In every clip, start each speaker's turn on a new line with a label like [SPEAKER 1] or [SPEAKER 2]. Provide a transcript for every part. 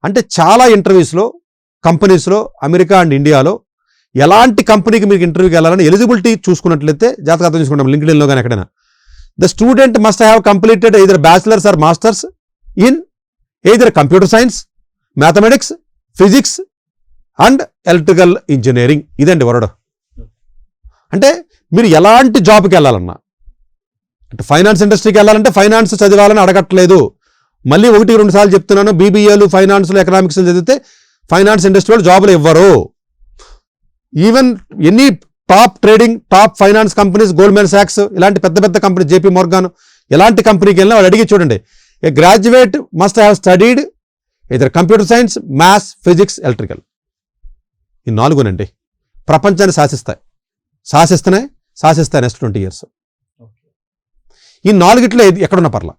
[SPEAKER 1] అంటే చాలా ఇంటర్వ్యూస్లో కంపెనీస్లో అమెరికా అండ్ ఇండియాలో ఎలాంటి కంపెనీకి మీకు ఇంటర్వ్యూకి వెళ్ళాలని ఎలిజిబిలిటీ చూసుకున్నట్లయితే జాతకం చూసుకుంటాం లింక్డ్ఇన్లో కానీ ఎక్కడైనా the student must have completed either bachelors or masters in either computer science, mathematics, physics and electrical engineering. ఇదండి వరడు. అంటే మీరు ఎలాంటి జాబ్కి వెళ్ళాలన్నా, అంటే ఫైనాన్స్ ఇండస్ట్రీకి వెళ్ళాలంటే ఫైనాన్స్ చదవాలని అడగట్లేదు. మళ్ళీ 1-2 సార్లు చెప్తున్నాను, బీబీఏలు ఫైనాన్స్లో ఎకనామిక్స్ చదివితే ఫైనాన్స్ ఇండస్ట్రీలో జాబులు ఇవ్వరు. Even any top trading, top finance companies, Goldman socks ఇలాంటి పెద్ద పెద్ద కంపెనీ, జేపీ మోర్గాన్ ఇలాంటి కంపెనీకి వెళ్ళినా వాళ్ళు అడిగి చూడండి, a graduate must have studied either computer science, maths, physics, electrical. ఈ 4నండి ప్రపంచాన్ని శాసిస్తాయి నెక్స్ట్ 20 years. ఈ 4 ఎక్కడున్న పర్ల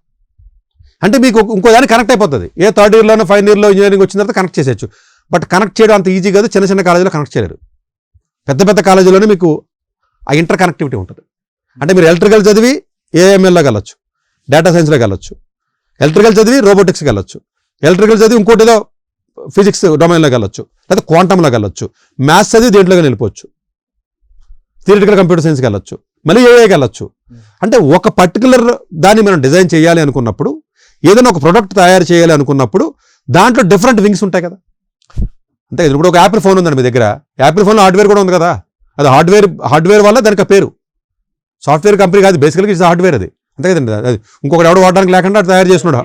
[SPEAKER 1] అంటే మీకు ఇంకో దాన్ని కనెక్ట్ అయిపోతుంది. ఏ 3rd yearలోనో 5th yearలో ఇంజనీరింగ్ వచ్చిన తర్వాత కనెక్ట్ చేసేయచ్చు. బట్ కనెక్ట్ చేయడం అంత ఈజీ కాదు. చిన్న చిన్న కాలేజీలో కనెక్ట్ చేయలేరు. పెద్ద పెద్ద కాలేజీలోనే మీకు ఆ ఇంటర్ కనెక్టివిటీ ఉంటుంది. అంటే మీరు ఎలక్ట్రికల్ చదివి ఏఎంఎల్లోకి వెళ్ళొచ్చు, డేటా సైన్స్లోకి వెళ్ళొచ్చు, ఎలక్ట్రికల్ చదివి రోబోటిక్స్కి వెళ్ళొచ్చు, ఎలక్ట్రికల్ చదివి ఇంకోటి ఏదో ఫిజిక్స్ డొమైన్లోకి వెళ్ళొచ్చు, లేదా క్వాంటంలోకి వెళ్ళొచ్చు, మ్యాథ్స్ చదివి దేంట్లోకి వెళ్ళిపోవచ్చు, థియరిటికల్ కంప్యూటర్ సైన్స్కి వెళ్ళొచ్చు, మళ్ళీ ఏఐకి వెళ్ళొచ్చు. అంటే ఒక పర్టికులర్ దాన్ని మనం డిజైన్ చేయాలి అనుకున్నప్పుడు, ఏదైనా ఒక ప్రొడక్ట్ తయారు చేయాలి అనుకున్నప్పుడు దాంట్లో డిఫరెంట్ వింగ్స్ ఉంటాయి కదా. అంతే కదా. ఇప్పుడు ఒక యాపిల్ ఫోన్ ఉందండి మీ దగ్గర, యాపిల్ ఫోన్లో హార్డ్వేర్ కూడా ఉంది కదా. అది హార్డ్వేర్ వల్ల దానికి పేరు. సాఫ్ట్వేర్ కంపెనీ కాదు, బేసికల్గా ఇట్స్ హార్డ్వేర్. అది అంతే కదండి. అది ఇంకొకటి ఎవడు వాడడానికి లేకుండా తయారు చేస్తున్నాడు.